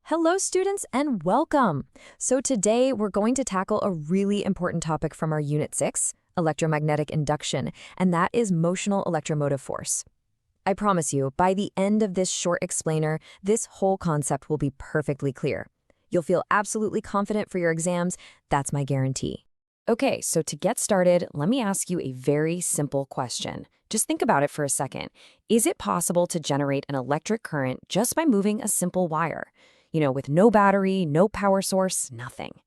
Hello, students, and welcome. So today we're going to tackle a really important topic from our Unit 6, electromagnetic induction, and that is motional electromotive force. I promise you, by the end of this short explainer, this whole concept will be perfectly clear. You'll feel absolutely confident for your exams, that's my guarantee. Okay, so to get started, let me ask you a very simple question. Just think about it for a second. Is it possible to generate an electric current just by moving a simple wire? With no battery, no power source, nothing.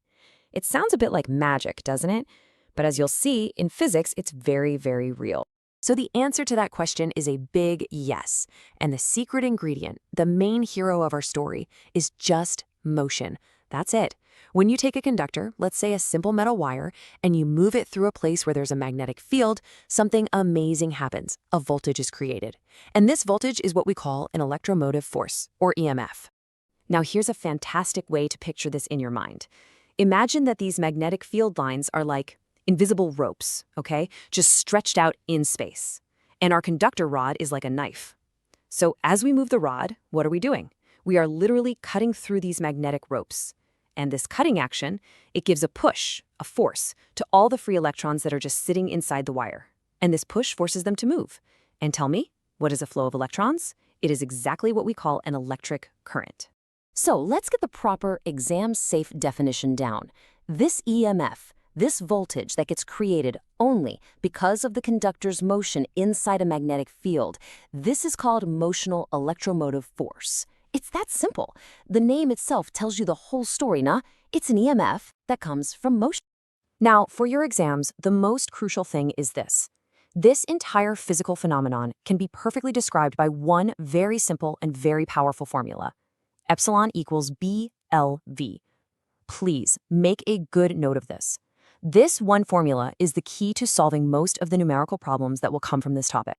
It sounds a bit like magic, doesn't it? But as you'll see, in physics, it's very, very real. So the answer to that question is a big yes. And the secret ingredient, the main hero of our story, is just motion. That's it. When you take a conductor, let's say a simple metal wire, and you move it through a place where there's a magnetic field, something amazing happens. A voltage is created. And this voltage is what we call an electromotive force, or EMF. Now, here's a fantastic way to picture this in your mind. Imagine that these magnetic field lines are like invisible ropes, okay? Just stretched out in space. And our conductor rod is like a knife. So as we move the rod, what are we doing? We are literally cutting through these magnetic ropes. And this cutting action, it gives a push, a force, to all the free electrons that are just sitting inside the wire. And this push forces them to move. And tell me, what is a flow of electrons? It is exactly what we call an electric current. So let's get the proper exam-safe definition down. This EMF, this voltage that gets created only because of the conductor's motion inside a magnetic field, this is called motional electromotive force. It's that simple. The name itself tells you the whole story, nah? It's an EMF that comes from motion. Now, for your exams, the most crucial thing is this. This entire physical phenomenon can be perfectly described by one very simple and very powerful formula. Epsilon equals BLV. Please make a good note of this. This one formula is the key to solving most of the numerical problems that will come from this topic.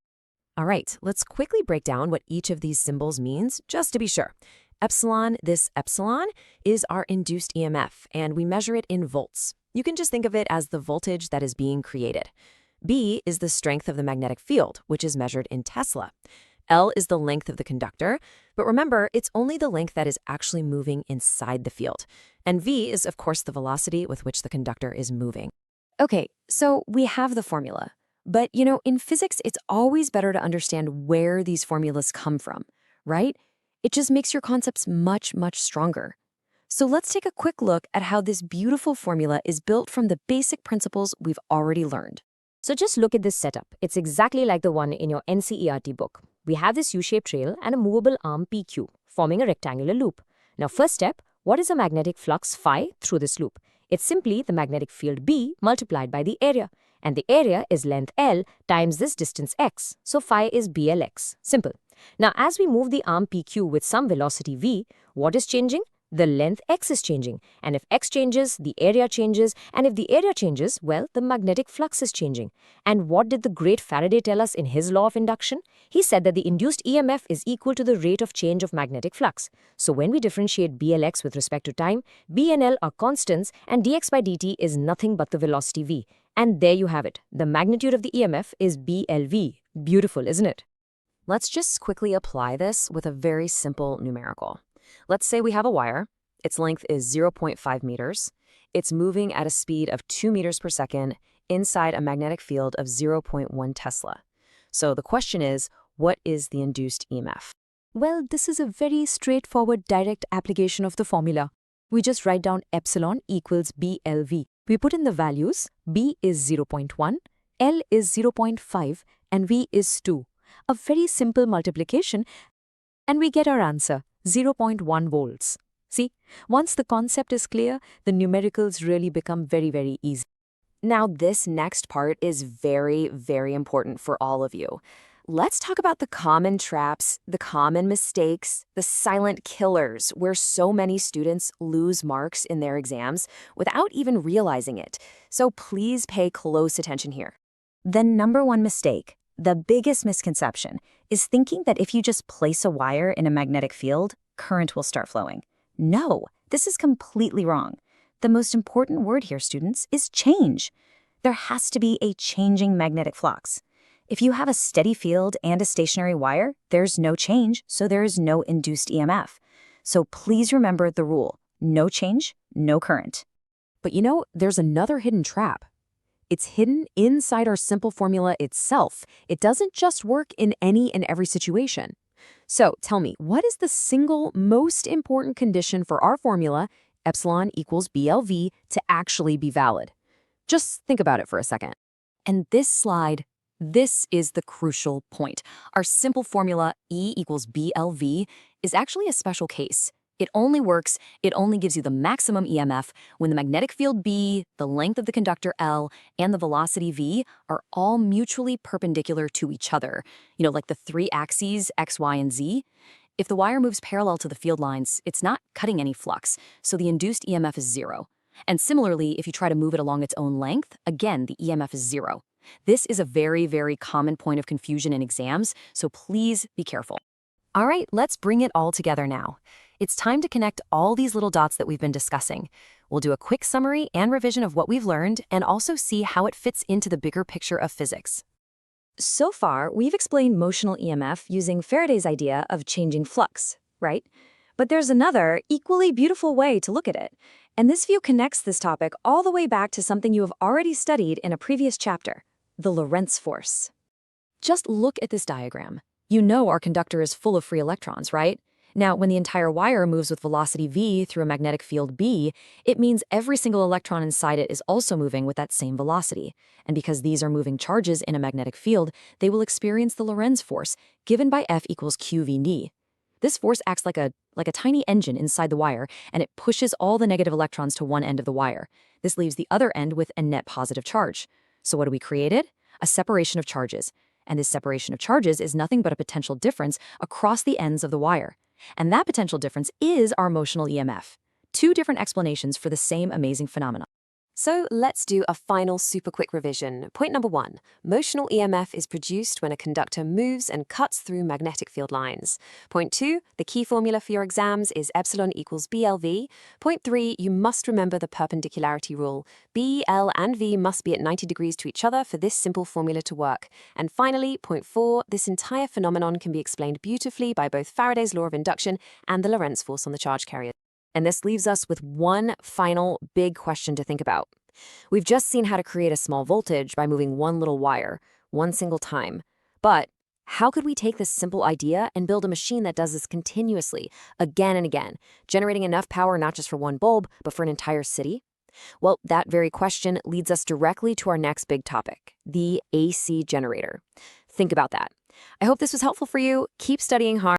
All right, let's quickly break down what each of these symbols means, just to be sure. This epsilon, is our induced EMF, and we measure it in volts. You can just think of it as the voltage that is being created. B is the strength of the magnetic field, which is measured in Tesla. L is the length of the conductor, but remember, it's only the length that is actually moving inside the field. And V is, of course, the velocity with which the conductor is moving. Okay, so we have the formula. But, in physics, it's always better to understand where these formulas come from, right? It just makes your concepts much, much stronger. So let's take a quick look at how this beautiful formula is built from the basic principles we've already learned. So just look at this setup. It's exactly like the one in your NCERT book. We have this U-shaped trail and a movable arm PQ, forming a rectangular loop. Now, first step, what is a magnetic flux phi through this loop? It's simply the magnetic field B multiplied by the area. And the area is length L times this distance x. So phi is BLx. Simple. Now, as we move the arm PQ with some velocity v, what is changing? The length x is changing. And if x changes, the area changes. And if the area changes, well, the magnetic flux is changing. And what did the great Faraday tell us in his law of induction? He said that the induced EMF is equal to the rate of change of magnetic flux. So when we differentiate BLx with respect to time, B and L are constants and dx by dt is nothing but the velocity v. And there you have it. The magnitude of the EMF is BLV. Beautiful, isn't it? Let's just quickly apply this with a very simple numerical. Let's say we have a wire. Its length is 0.5 meters. It's moving at a speed of 2 meters per second inside a magnetic field of 0.1 Tesla. So the question is, what is the induced EMF? Well, this is a very straightforward direct application of the formula. We just write down epsilon equals BLV. We put in the values. B is 0.1, L is 0.5, and V is 2. A very simple multiplication, and we get our answer, 0.1 volts. See, once the concept is clear, the numericals really become very, very easy. Now, this next part is very, very important for all of you. Let's talk about the common traps, the common mistakes, the silent killers, where so many students lose marks in their exams without even realizing it. So please pay close attention here. The number one mistake, the biggest misconception, is thinking that if you just place a wire in a magnetic field, current will start flowing. No, this is completely wrong. The most important word here, students, is change. There has to be a changing magnetic flux. If you have a steady field and a stationary wire, there's no change, so there is no induced EMF. So please remember the rule: no change, no current. But there's another hidden trap. It's hidden inside our simple formula itself. It doesn't just work in any and every situation. So tell me, what is the single most important condition for our formula, epsilon equals BLV, to actually be valid? Just think about it for a second. And this is the crucial point. Our simple formula, E equals BLV, is actually a special case. It only gives you the maximum EMF when the magnetic field B, the length of the conductor L, and the velocity V are all mutually perpendicular to each other. Like the three axes, X, Y, and Z. If the wire moves parallel to the field lines, it's not cutting any flux, so the induced EMF is 0. And similarly, if you try to move it along its own length, again, the EMF is 0. This is a very, very common point of confusion in exams, so please be careful. All right, let's bring it all together now. It's time to connect all these little dots that we've been discussing. We'll do a quick summary and revision of what we've learned and also see how it fits into the bigger picture of physics. So far, we've explained motional EMF using Faraday's idea of changing flux, right? But there's another, equally beautiful way to look at it. And this view connects this topic all the way back to something you have already studied in a previous chapter, the Lorentz force. Just look at this diagram. Our conductor is full of free electrons, right? Now, when the entire wire moves with velocity v through a magnetic field B, it means every single electron inside it is also moving with that same velocity. And because these are moving charges in a magnetic field, they will experience the Lorentz force, given by F equals qv. This force acts like a tiny engine inside the wire, and it pushes all the negative electrons to one end of the wire. This leaves the other end with a net positive charge. So what do we created? A separation of charges. And this separation of charges is nothing but a potential difference across the ends of the wire. And that potential difference is our motional EMF. Two different explanations for the same amazing phenomenon. So let's do a final super quick revision. Point number 1, motional EMF is produced when a conductor moves and cuts through magnetic field lines. Point 2, the key formula for your exams is epsilon equals BLV. Point 3, you must remember the perpendicularity rule. B, L, and V must be at 90 degrees to each other for this simple formula to work. And finally, point 4, this entire phenomenon can be explained beautifully by both Faraday's law of induction and the Lorentz force on the charge carrier. And this leaves us with one final big question to think about. We've just seen how to create a small voltage by moving one little wire, one single time. But how could we take this simple idea and build a machine that does this continuously, again and again, generating enough power not just for one bulb, but for an entire city? Well, that very question leads us directly to our next big topic, the AC generator. Think about that. I hope this was helpful for you. Keep studying hard.